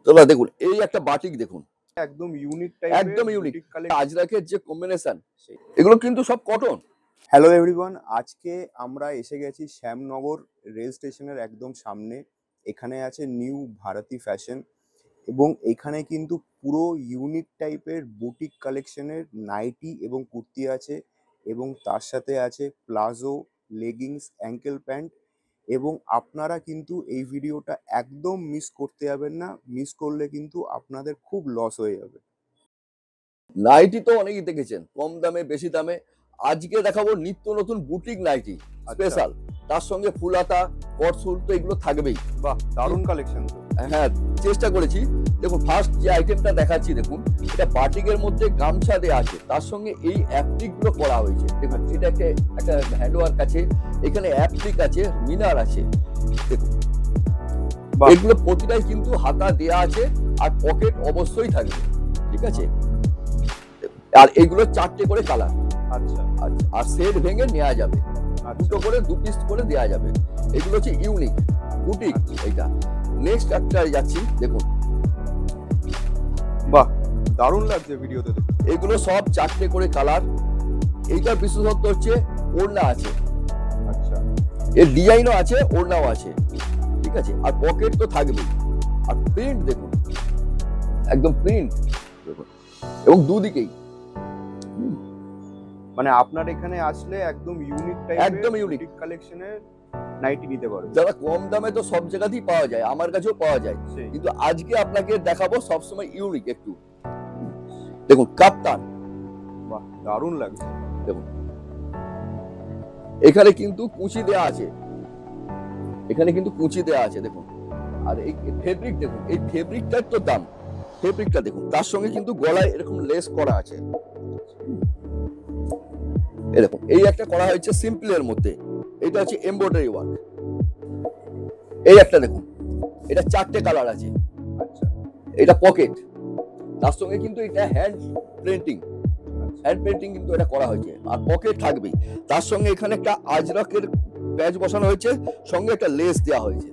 দাদা দেখুন এই একটা বাটিক দেখুন, একদম ইউনিক টাইপের, একদম ইউনিক বুটিক কালেকশন। আজরাকের যে কম্বিনেশন, এগুলো কিন্তু সব কটন। হ্যালো এভরিওয়ান, আজকে আমরা এসে গেছি শ্যামনগর রেল স্টেশনের একদম সামনে। এখানে আছে নিউ ভারতী ফ্যাশন এবং এখানে কিন্তু পুরো ইউনিক টাইপের বুটিক কালেকশনের নাইটি এবং কুর্তি আছে এবং তার সাথে আছে প্লাজো, লেগিংস, অ্যাঙ্কেল প্যান্ট। এবং আপনারা কিন্তু এই ভিডিওটা একদম মিস করতে যাবেন না, মিস করলে কিন্তু আপনাদের খুব লস হয়ে যাবে। নাইটি তো অনেকেই দেখেছেন, কম দামে বেশি দামে। আজকে দেখাবো নিত্য নতুন বুটিক নাইটি স্পেশাল, তার সঙ্গে ফুলাতা, কটসুল তো এগুলো থাকবেই। বাহ, দারুণ কালেকশন তো। হ্যাঁ, চেষ্টা করেছি। দেখুন ফার্স্ট যে আইটেমটা দেখাচ্ছি, দেখুন এটা বাটিকের মধ্যে গামছা দেওয়া আছে, তার সঙ্গে এই অ্যাপ্লিক গুলো করা হয়েছে। দেখুন এটা একটা হ্যান্ডওয়ার্ক আছে, এখানে অ্যাপ্লিক আছে, মিনার আছে। দেখুন এগুলো প্রতিটাই কিন্তু হাতা দেয়া আছে, আর পকেট অবশ্যই থাকবে, ঠিক আছে। আর এগুলো 4টে করে কালার। আচ্ছা, আর সেট ভেঙে নেওয়া যাবে, দুটো করে 2 পিস করে দেওয়া যাবে। এগুলো হচ্ছে ইউনিক বুটিক। এইটা নেক্সট একটা যাচ্ছি, দেখুন বাহ, দারুণ লাগছে ভিডিওতে। এগুলো সব 4টে করে কালার। এইটার বিশেষত্ব হচ্ছে ওড়না আছে, আচ্ছা, এর ডিজাইনও আছে, ওড়নাও আছে, ঠিক আছে। আর পকেট তো থাকবেই। আর প্রিন্ট দেখুন, একদম প্রিন্ট দেখুন, এবং দুদিকেই। মানে আপনার এখানে আসলে একদম ইউনিক টাইপের, একদম ইউনিক কালেকশনের নাইটি নিতে পারবেন। যারা কম দামে তো সব জায়গাতেই পাওয়া যায়, আমার কাছেও পাওয়া যায়, কিন্তু আজকে আপনাকে দেখাবো সবসময় ইউনিক একটু। দেখুন কাপ্তান, বাহ, দারুণ লাগছে। দেখুন এখানে কিন্তু কুচি দেয়া আছে, এখানে কিন্তু কুচি দেয়া আছে, দেখুন। আর এই ফেব্রিক দেখুন, এই ফেব্রিকটার তো দাম, ফেব্রিকটা দেখুন, তার সঙ্গে কিন্তু গলায় এরকম লেস করা আছে। এরকম এই একটা করা হয়েছে সিম্পলের মধ্যে, এটা হচ্ছে এমব্রয়ডারি ওয়ার্ক। এই একটা দেখুন, এটা 4টে কালার আছে। আচ্ছা, এটা পকেট, তার সঙ্গে কিন্তু এটা হ্যান্ড পেন্টিং কিন্তু এটা করা হয়েছে, আর পকেট থাকবেই। তার সঙ্গে এখানে একটা আজরাকের প্যাচ বসানো হয়েছে, সঙ্গে একটা লেস দেওয়া হয়েছে।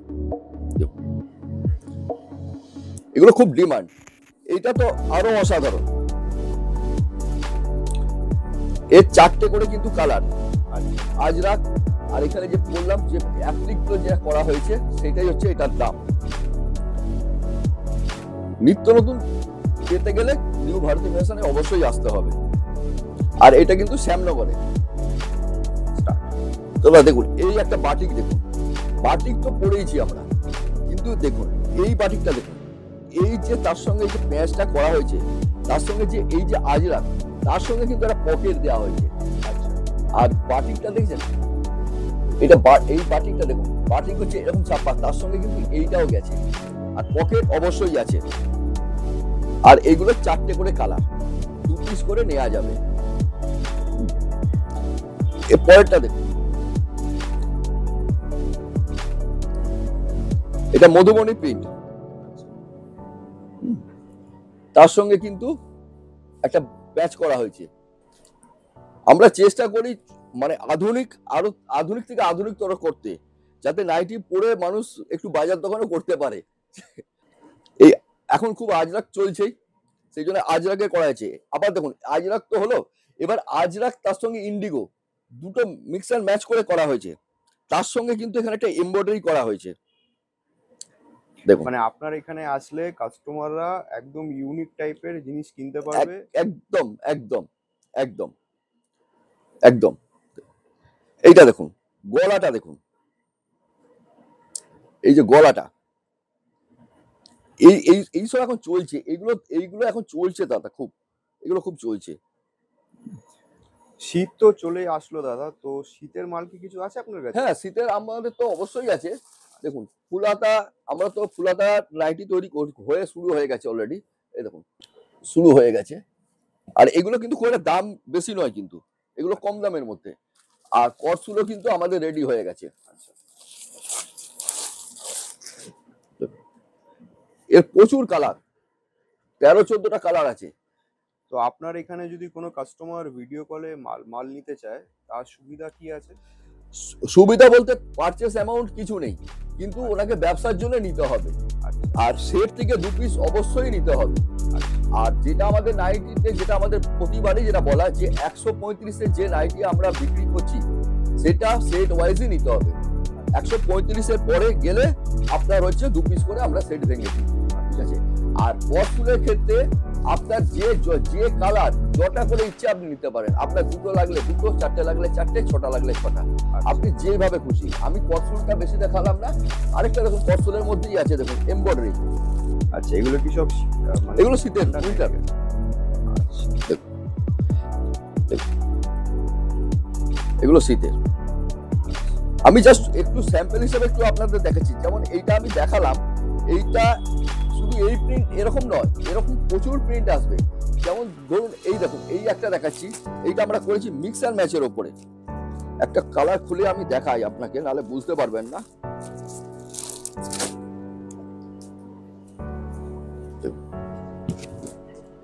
এগুলো খুব ডিমান্ড, এটা তো আরো অসাধারণ। এর 4টে করে কিন্তু কালার আজরাক। আর এখানে যে বললাম যে অ্যাপ্লিক যেটা করা হয়েছে, সেটাই হচ্ছে এটার দাম। নিত্য নতুন পেতে গেলে নিউ ভারতী ফ্যাশনে অবশ্যই আসতে হবে। আর এটা কিন্তু শ্যামনগরে। তোমরা দেখুন এই একটা বাটিক, দেখুন বাটিক তো পরেইছি আমরা, কিন্তু দেখুন এই বাটিকটা দেখুন, এই যে তার সঙ্গে যে প্যাচটা করা হয়েছে, তার সঙ্গে যে এই যে আজরাক, তার সঙ্গে কিন্তু একটা পকেট দেওয়া হয়েছে। আর বাটিকটা দেখছেন, এটা এই বাটিকটা দেখুন, বাটিক হচ্ছে এরকম চাপা, তার সঙ্গে কিন্তু এইটাও গেছে, আর পকেট অবশ্যই আছে। আর এগুলো 4টে করে কালার, 2 পিস করে নেওয়া যাবে। এর পরেরটা দেখুন, এটা মধুবনী প্রিন্ট, তার সঙ্গে কিন্তু একটা প্যাচ করা হয়েছে। আমরা চেষ্টা করি মানে আরো আধুনিক থেকে আধুনিকতর করতে, যাতে নাইটি পরে মানুষ একটু বাজার দোকানও করতে পারে। এই এখন খুব আজরাক চলছেই, সেই জন্য আজরাকে করা হয়েছে। আবার দেখুন আজরাক তো হলো, এবার আজরাক তার সঙ্গে ইন্ডিগো দুটো মিক্স অ্যান্ড ম্যাচ করে করা হয়েছে, তার সঙ্গে কিন্তু এখানে একটা এমব্রয়ডারি করা হয়েছে। দেখুন মানে আপনার এখানে আসলে কাস্টমাররা একদম ইউনিক টাইপের জিনিস কিনতে পারবে। একদম একদম একদম একদম। এইটা দেখুন, গলাটা দেখুন, এই যে গলাটা, এই এই এইসব এখন চলছে, এইগুলো এখন চলছে দাদা, এগুলো খুব চলছে। শীত তো চলে আসলো দাদা, তো শীতের মাল কি কিছু আছে আপনার কাছে? হ্যাঁ, শীতের আমাদের তো অবশ্যই আছে। দেখুন ফুলাতা, আমরা তো ফুলাতা নাইটি তৈরি হয়ে শুরু হয়ে গেছে অলরেডি। এই দেখুন শুরু হয়ে গেছে। আর এগুলো কিন্তু খুব একটা দাম বেশি নয়, কিন্তু এগুলো কম দামের মধ্যে। আর কটসুলও কিন্তু আমাদের রেডি হয়ে গেছে। এর প্রচুর কালার, 13-14টা কালার আছে। তো আপনার এখানে যদি কোনো কাস্টমার ভিডিও কলে মাল নিতে চায়, তার সুবিধা কি আছে? সুবিধা বলতে পারচেস অ্যামাউন্ট কিছু নেই, কিন্তু ওনাকে ব্যবসার জন্য নিতে হবে। আর সেট থেকে 2 পিস অবশ্যই নিতে হবে। আর যেটা আমাদের নাইটিতে, যেটা আমাদের প্রতিবারই যেটা বলা, যে 135-এর যে নাইটি আমরা বিক্রি করছি সেটা সেট ওয়াইজই নিতে হবে। 135-এর পরে গেলে আপনার হচ্ছে 2 পিস করে আমরা সেট ভেঙে দিই, ঠিক আছে। আর বস্তুলের ক্ষেত্রে আপনার যে কালার যটা করে ইচ্ছে আপনি নিতে পারেন। আপনার 2টো লাগলে 2টো, 4টে লাগলে 4টে, 6টা লাগলে 6টা, আপনি যেভাবে খুশি। আমি কটসুলটা বেশি দেখালাম না, আরেকটা দেখুন কটসুলের মধ্যেই আছে, দেখুন এমব্রয়ডারি। আচ্ছা, এগুলো কি সব এগুলো শীতের, উইন্টার। এগুলো শীতের। আমি জাস্ট একটু স্যাম্পল হিসেবে একটু আপনাদের দেখাচ্ছি। যেমন এইটা আমি দেখালাম, এইটা শুধু এই প্রিন্ট এরকম নয়, এরকম প্রচুর প্রিন্ট আসবে। যেমন ধরুন এই দেখুন, এই একটা দেখাচ্ছি, এইটা আমরা করেছি মিক্স অ্যান্ড ম্যাচের ওপরে। একটা কালার খুলে আমি দেখাই আপনাকে, নাহলে বুঝতে পারবেন না।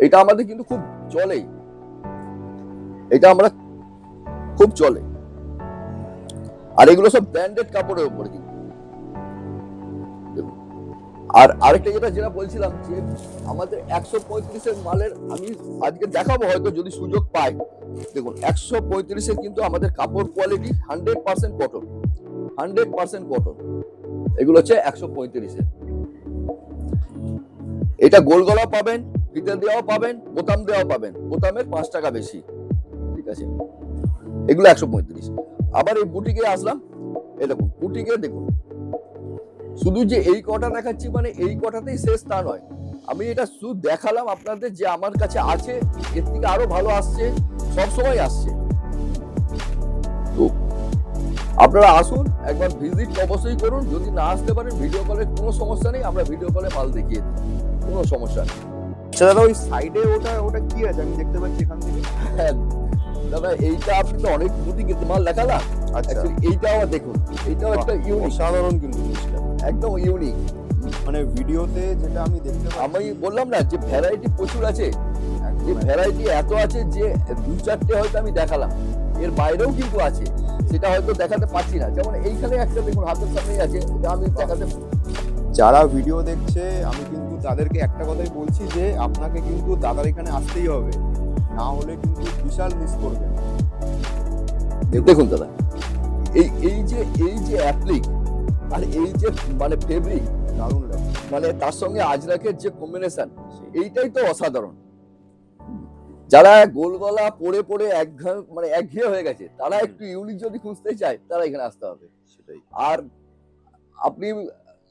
এটা আমাদের কিন্তু খুব চলে, এটা আমরা খুব চলে। আর এগুলো সব ব্র্যান্ডেড কাপড়ের উপরে কিন্তু। আর আরেকটা যেটা বলছিলাম, যে আমাদের 135-এর মালের আমি আজকে দেখাবো হয়তো যদি সুযোগ পাই। দেখুন 135-এর কিন্তু আমাদের কাপড় কোয়ালিটি 100% কটন, 100% কটন। এগুলো হচ্ছে 135-এর। এটা গোল গলা পাবেন, ফিতে দেওয়াও পাবেন, বোতাম দেওয়াও পাবেন। বোতামের 5 টাকা বেশি, ঠিক আছে। এগুলো 135। আবার এই বুটিকে আসলাম, এই দেখুন বুটিকে দেখুন, শুধু যে এই কটা দেখাচ্ছি মানে এই কটাতেই শেষ তা নয়। আমি এটা শুধু দেখালাম আপনাদের যে আমার কাছে আছে, এর থেকে আরো ভালো আসছে, সবসময় আসছে। তো আপনারা আসুন, একবার ভিজিট অবশ্যই করুন। যদি না আসতে পারেন ভিডিও কলে কোনো সমস্যা নেই, আমরা ভিডিও কলে মাল দেখিয়ে দিই, কোনো সমস্যা নেই। আচ্ছা দাদা, ওই সাইডে ওটা কি আছে আমি দেখতে পাচ্ছি এখান থেকে? হ্যাঁ দাদা, এইটা আপনি তো অনেক বুটিকে মাল দেখালাম। আচ্ছা, এইটাও দেখুন, এইটাও একটা ইউনিক, সাধারণ কিন্তু জিনিসটা একদম ইউনিক। মানে ভিডিওতে যেটা আমি দেখতে পাচ্ছি, আমি বললাম না যে ভ্যারাইটি প্রচুর আছে, যে ভ্যারাইটি এত আছে যে 2-4টে হয়তো আমি দেখালাম, এর বাইরেও কিন্তু আছে, সেটা হয়তো দেখাতে পারছি না। যেমন এইখানে একটা দেখুন হাতের সামনেই আছে, এটা আমি দেখাতে। যারা ভিডিও দেখছে আমি কিন্তু তাদেরকে একটা কথাই বলছি, যে আপনাকে কিন্তু দাদার এখানে আসতেই হবে, না হলে কিন্তু বিশাল মিস করবেন। দেখুন দাদা, এই যে অ্যাপ্লিক আর এই যে মানে ফেব্রিক, দারুণ লাগে। মানে তার সঙ্গে আজরাকের যে কম্বিনেশন, এইটাই তো অসাধারণ। যারা গোল গলা পরে পরে একঘেয়ে হয়ে গেছে, তারা একটু ইউনিক যদি খুঁজতে চায়, তারা এখানে আসতে হবে। সেটাই। আর আপনি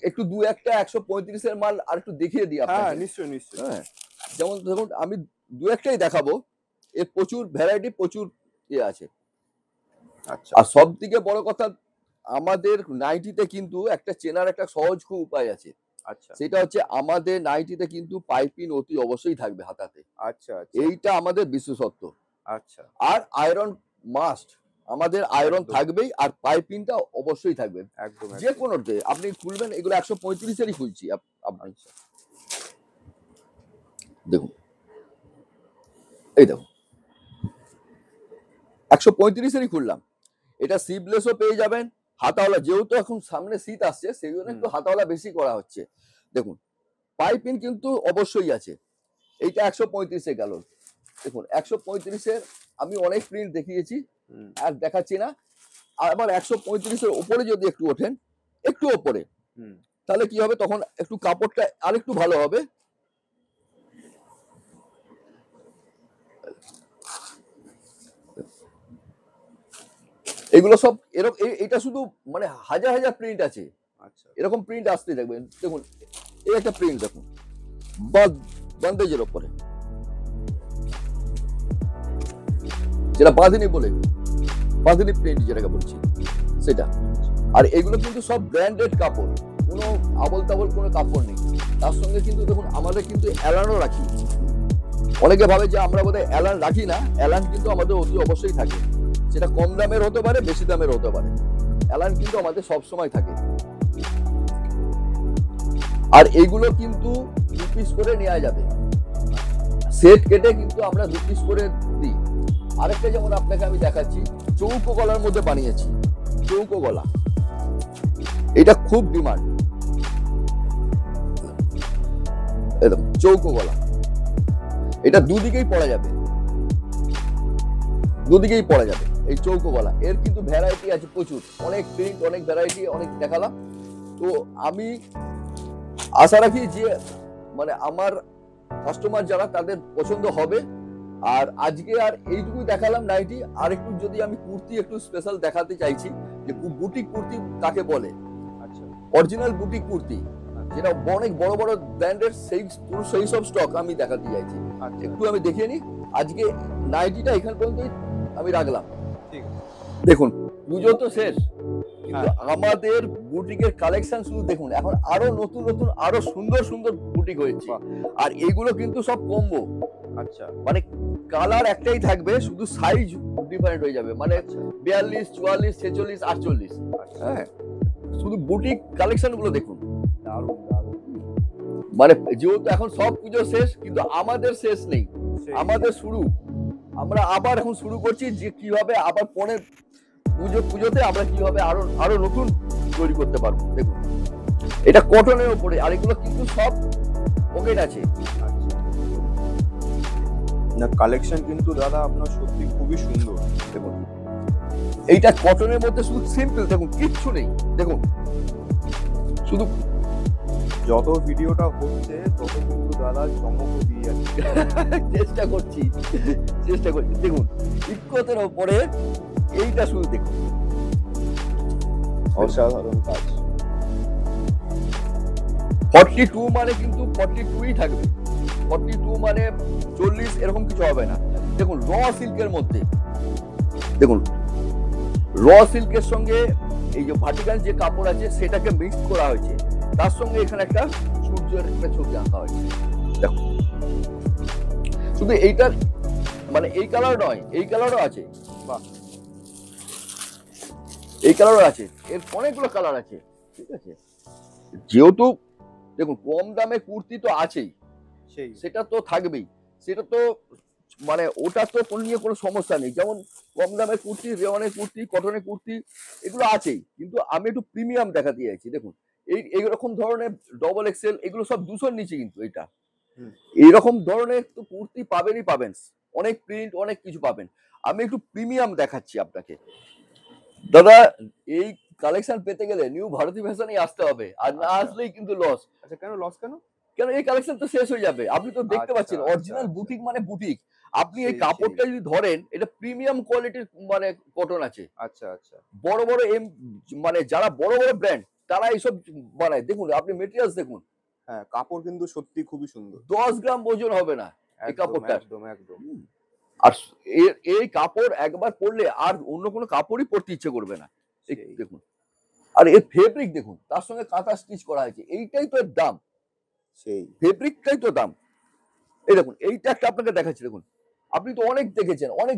একটু 2-1টা 135-এর মাল আর একটু দেখিয়ে দিই হ্যাঁ, আপনাকে। নিশ্চয়ই নিশ্চয়ই। হ্যাঁ, যেমন দেখুন আমি 2-1টাই দেখাবো, এর প্রচুর ভ্যারাইটি, প্রচুর আছে। আচ্ছা, আর সব থেকে বড় কথা, আমাদের নাইটিতে কিন্তু একটা চেনার একটা সহজ খুব উপায় আছে। আচ্ছা, সেটা হচ্ছে আমাদের নাইটিতে কিন্তু পাইপিং অতি অবশ্যই থাকবে হাতাতে। আচ্ছা, আচ্ছা, এইটা আমাদের বিশেষত্ব। আচ্ছা। আর আয়রন মাস্ট, আমাদের আয়রন একদম। থাকবেই, আর পাইপিংটা অবশ্যই থাকবে। একদম যে কোনোতে আপনি খুলবেন, এগুলো 135-এরই খুলছি আপনি। দেখুন এই দেখুন 135-এরই খুললাম। এটা সিপলেসও পেয়ে যাবেন, হাতাওয়ালা, যেহেতু এখন সামনে শীত আসছে সেই জন্য একটু হাতাওয়ালা বেশি করা হচ্ছে। দেখুন পাইপিং কিন্তু অবশ্যই আছে। এইটা 135-এ গেল। দেখুন 135-এর আমি অনেক প্রিন্ট দেখিয়েছি, আর দেখাচ্ছি না। আর আবার 135-এর উপরে যদি একটু ওঠেন, একটু ওপরে, তাহলে কি হবে, তখন একটু কাপড়টা আরেকটু ভালো হবে। এগুলো সব এরকম, এটা শুধু মানে হাজার হাজার প্রিন্ট আছে। আচ্ছা, এরকম প্রিন্ট আসতে দেখবেন। দেখুন এই একটা প্রিন্ট দেখুন, বন্দেজের ওপরে, যেটা বাঁধিনি বলে, বাঁধিনি প্রিন্ট যেটাকে বলছি সেটা। আর এগুলো কিন্তু সব ব্র্যান্ডেড কাপড়, কোনো আবল তাবল কোনো কাপড় নেই। তার সঙ্গে কিন্তু দেখুন আমাদের কিন্তু অ্যালানও রাখি। অনেকে ভাবে যে আমরা বোধহয় অ্যালান রাখি না, অ্যালান কিন্তু আমাদের অতি অবশ্যই থাকে। সেটা কম দামের হতে পারে, বেশি দামের হতে পারে, অ্যালান কিন্তু আমাদের সব সময় থাকে। আর এগুলো কিন্তু 2 পিস করে নেওয়া যাবে, সেট কেটে কিন্তু আমরা 2 পিস করে দিই। আরেকটা যেমন আপনাকে আমি দেখাচ্ছি, চৌকো গলার মধ্যে বানিয়েছি। চৌকো গলা, এটা খুব ডিমান্ড। একদম চৌকো গলা, এটা দুদিকেই পরা যাবে, দুদিকেই পরা যাবে এই চৌকো গলা। এর কিন্তু ভ্যারাইটি আছে প্রচুর, অনেক প্রিন্ট, অনেক ভ্যারাইটি, অনেক দেখালাম। তো আমি আশা রাখি যে মানে আমার কাস্টমার যারা তাদের পছন্দ হবে। আর আজকে আর এইটুকুই দেখালাম নাইটি। আর একটু যদি আমি কুর্তি একটু স্পেশাল দেখাতে চাইছি, যে বুটিক কুর্তি কাকে বলে, আচ্ছা অরিজিনাল বুটিক কুর্তি যেটা অনেক বড় বড় ব্র্যান্ডের, সেই সব স্টক আমি দেখাতে চাইছি। আচ্ছা একটু আমি দেখিয়ে নিই। আজকে নাইটিটা এখান পর্যন্তই আমি রাখলাম। ঠিক আছে। দেখুন পুজো তো শেষ, কিন্তু হ্যাঁ। আমাদের বুটিকের কালেকশন শুধু দেখুন, এখন আরো নতুন নতুন আরো সুন্দর সুন্দর বুটিক হয়েছে। বাহ। আর এইগুলো কিন্তু সব কম্বো, আচ্ছা মানে কালার একটাই থাকবে, শুধু সাইজ ডিফারেন্ট হয়ে যাবে, মানে 42, 44, 46, 48। আচ্ছা হ্যাঁ, শুধু বুটিক কালেকশন গুলো দেখুন। দারুণ দারুণ। মানে যেহেতু এখন সব পুজো শেষ, কিন্তু আমাদের শেষ নেই, সেই- আমাদের শুরু। আমরা আবার এখন শুরু করছি যে কিভাবে আবার পরের পুজোতে আমরা কিভাবে আরো আরো নতুন তৈরি করতে পারবো। দেখুন এটা কটনের উপরে, আর এগুলো কিন্তু সব পকেট আছে। আচ্ছা। না কালেকশন কিন্তু দাদা আপনার সত্যি খুবই সুন্দর। দেখুন এইটা কটনের মধ্যে শুধু সিম্পল, দেখুন কিচ্ছু নেই। দেখুন শুধু যত ভিডিওটা হচ্ছে তত কিন্তু দাদা চমকও দিয়ে যাচ্ছে। চেষ্টা করছি। দেখুন ইক্কতের ওপরে এইটা শুধু দেখুন, অসাধারণ কাজ। 42 মানে কিন্তু 42ই থাকবে, 42 মানে 40 এরকম কিছু হবে না। দেখুন র সিল্কের মধ্যে, দেখুন র সিল্কের সঙ্গে এই যে ভার্টিকাল যে কাপড় আছে সেটাকে মিক্স করা হয়েছে, তার সঙ্গে এখানে একটা সূর্যের একটা ছবি আঁকা হয়েছে। দেখুন শুধু এইটার মানে এই কালার নয়, এই কালারও আছে। বাহ। এই কালারও আছে, এর অনেকগুলো কালার আছে। ঠিক আছে, যেহেতু দেখুন কম দামে কুর্তি তো আছেই, সেই সেটা তো থাকবেই, সেটা তো মানে ওটা তো কোনো নিয়ে কোনো সমস্যা নেই। যেমন কম দামের কুর্তি, রেওয়ানের কুর্তি, কটনের কুর্তি এগুলো আছেই, কিন্তু আমি একটু প্রিমিয়াম দেখাতে চাইছি। দেখুন এইরকম ধরনের ডবল এক্সেল এগুলো সব 200-র নিচে, কিন্তু এটা হুম। এইরকম ধরনের তো কুর্তি পাবেনই পাবেন, অনেক প্রিন্ট অনেক কিছু পাবেন। আমি একটু প্রিমিয়াম দেখাচ্ছি আপনাকে। দাদা এই কালেকশন পেতে গেলে নিউ ভারতী ফ্যাশনেই আসতে হবে, আর না আচ্ছা। আসলেই কিন্তু লস। আচ্ছা কেন লস কেন? কেন এই কালেকশন তো শেষ হয়ে যাবে। আপনি তো দেখতে আচ্ছা, পাচ্ছেন আচ্ছা, অরিজিনাল আচ্ছা। বুটিক মানে বুটিক। আপনি এই সেই, কাপড়টা যদি ধরেন, এটা প্রিমিয়াম কোয়ালিটির মানে কটন আছে। আচ্ছা আচ্ছা বড় বড় মানে যারা বড় বড় ব্র্যান্ড তারা এইসব বানায়। দেখুন আপনি মেটেরিয়ালস দেখুন, হ্যাঁ কাপড় কিন্তু সত্যি খুবই সুন্দর। 10 গ্রাম ওজন হবে না এই একদম কাপড়টার। একদম একদম। আর এই কাপড় একবার পরলে আর অন্য কোনো কাপড়ই পরতে ইচ্ছে করবে না। এই সেই। দেখুন, আর এর ফেব্রিক দেখুন, তার সঙ্গে কাঁথা স্টিচ করা হয়েছে, এইটাই তো এর দাম, সেই ফেব্রিকটাই তো দাম। এই দেখুন এইটা একটা আপনাকে দেখাচ্ছি। দেখুন আপনি তো অনেক দেখেছেন, অনেক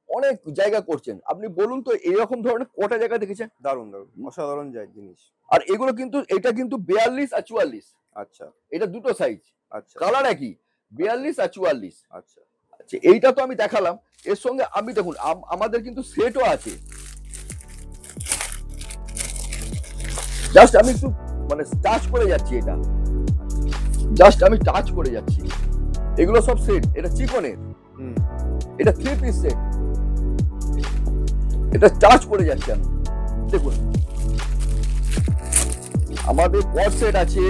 অনেক জায়গা করছেন, আপনি বলুন তো এরকম ধরনের কটা জায়গা দেখেছেন? দারুণ দারুণ অসাধারণ জিনিস। আর এগুলো কিন্তু এটা কিন্তু 42 আর 44, আচ্ছা এটা দুটো সাইজ, আচ্ছা কালার একই, 42 আর 44। আচ্ছা আচ্ছা এইটা তো আমি দেখালাম, এর সঙ্গে আমি দেখুন আমাদের কিন্তু সেটও আছে। জাস্ট আমি একটু মানে টাচ করে যাচ্ছি, এটা জাস্ট আমি টাচ করে যাচ্ছি। এগুলো সব সেট, এটা চিকনের, হুম এটা 3 পিস সেট, এটা টাচ করে যাচ্ছে আমি। দেখুন আমাদের কট সেট আছে,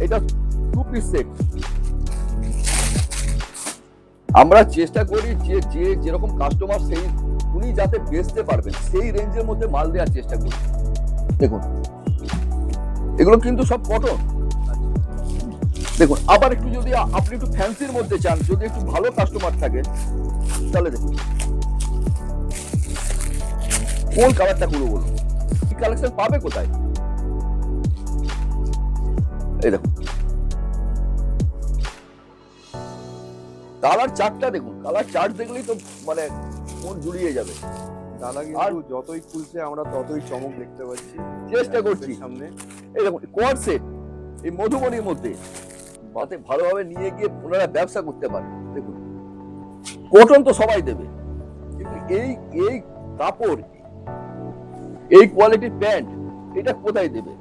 এটা 2 পিস সেট। আমরা চেষ্টা করি যে যেরকম কাস্টমার সেই উনি যাতে বেচতে পারবেন সেই রেঞ্জের মধ্যে মাল দেওয়ার চেষ্টা করি। দেখুন এগুলো কিন্তু সব কটন। দেখুন আবার একটু যদি আপনি একটু ফ্যান্সির মধ্যে চান, যদি একটু ভালো কাস্টমার থাকে, তাহলে দেখুন কোন কালারটা করবো বলুন, এই কালেকশন পাবে কোথায়? এই দেখুন কালার চার্টটা দেখুন, কালার চার্ট দেখলেই তো মানে মন জুড়িয়ে যাবে। দাদা কিন্তু যতই খুলছে আমরা ততই চমক দেখতে পাচ্ছি। চেষ্টা করছি সামনে এই দেখুন কোয়াড সেট, এই মধুবনীর মধ্যে যাতে ভালোভাবে নিয়ে গিয়ে ওনারা ব্যবসা করতে পারে। দেখুন কটন তো সবাই দেবে, কিন্তু এই কাপড় এই কোয়ালিটির প্যান্ট এটা কোথায় দেবে?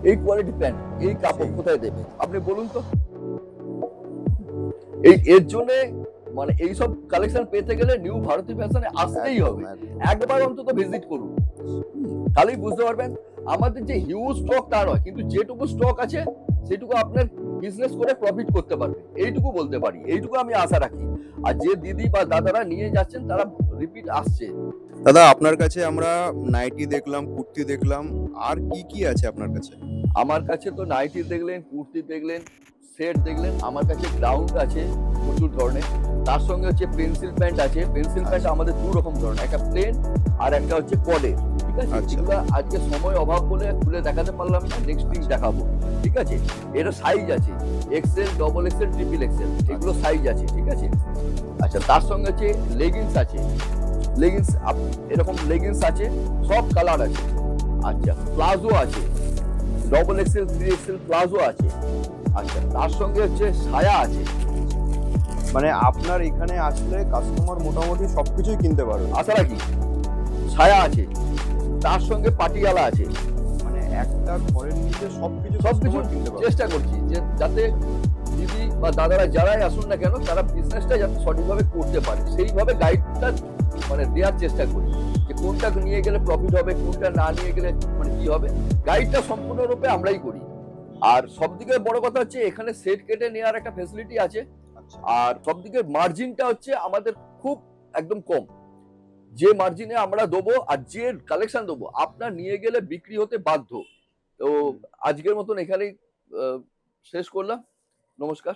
এই কোয়ালিটি প্যান্ট এই কাপড় কোথায় দেবে আপনি বলুন তো? এর জন্য মানে এইসব কালেকশন পেতে গেলে নিউ ভারতী ফ্যাশনে আসতেই হবে, একবার অন্তত ভিজিট করুন, তাহলেই বুঝতে পারবেন। আমাদের যে হিউজ স্টক তা নয়, কিন্তু যেটুকু স্টক আছে সেটুকু আপনার বিজনেস করে প্রফিট করতে পারবে, এইটুকু বলতে পারি, এইটুকু আমি আশা রাখি। আর যে দিদি বা দাদারা নিয়ে যাচ্ছেন তারা রিপিট আসছে। দাদা আপনার কাছে আমরা নাইটি দেখলাম, কুর্তি দেখলাম, আর কি কি আছে আপনার কাছে? আমার কাছে তো নাইটি দেখলেন, কুর্তি দেখলেন, সেট দেখলেন, আমার কাছে গ্রাউন্ড আছে প্রচুর ধরনের, তার সঙ্গে হচ্ছে পেন্সিল প্যান্ট আছে। পেন্সিল প্যান্ট আমাদের দু রকম ধরনের, একটা প্লেন আর একটা হচ্ছে কডের, ঠিক আছে? আচ্ছা। যেগুলো আজকে সময় অভাব বলে খুলে দেখাতে পারলাম না, নেক্সট দিন দেখাবো, ঠিক আছে? এর সাইজ আছে XL, double XL, triple XL, এগুলো সাইজ আছে, ঠিক আছে? আচ্ছা, তার সঙ্গে হচ্ছে লেগিংস আছে, লেগিংস এরকম লেগিংস আছে, সব কালার আছে। আচ্ছা, প্লাজো আছে, ডবল এক্সেল, 3XL প্লাজো আছে। আচ্ছা, তার সঙ্গে হচ্ছে সায়া আছে। মানে আপনার এখানে আসলে কাস্টমার মোটামুটি সবকিছুই কিনতে পারবে। আশা রাখি সায়া আছে, তার সঙ্গে পাটিয়ালা আছে। মানে একটা ঘরের নিচে সবকিছু সবকিছু কিনতে পারবে। চেষ্টা করছি যে যাতে দিদি বা দাদারা যারাই আসুন না কেন তারা বিজনেসটা যাতে সঠিকভাবে করতে পারে, সেইভাবে গাইডটা মানে দেওয়ার চেষ্টা করি, যে কোনটা নিয়ে গেলে প্রফিট হবে, কোনটা না নিয়ে গেলে মানে কি হবে, গাইডটা সম্পূর্ণরূপে আমরাই করি। আর সবথেকে বড় কথা হচ্ছে এখানে সেট কেটে নেওয়ার একটা ফ্যাসিলিটি আছে। আচ্ছা। আর সবদিকে মার্জিনটা হচ্ছে আমাদের খুব একদম কম, যে মার্জিনে আমরা দেবো আর যে কালেকশন দেবো আপনার নিয়ে গেলে বিক্রি হতে বাধ্য। তো আজকের মতন এখানেই শেষ করলাম, নমস্কার।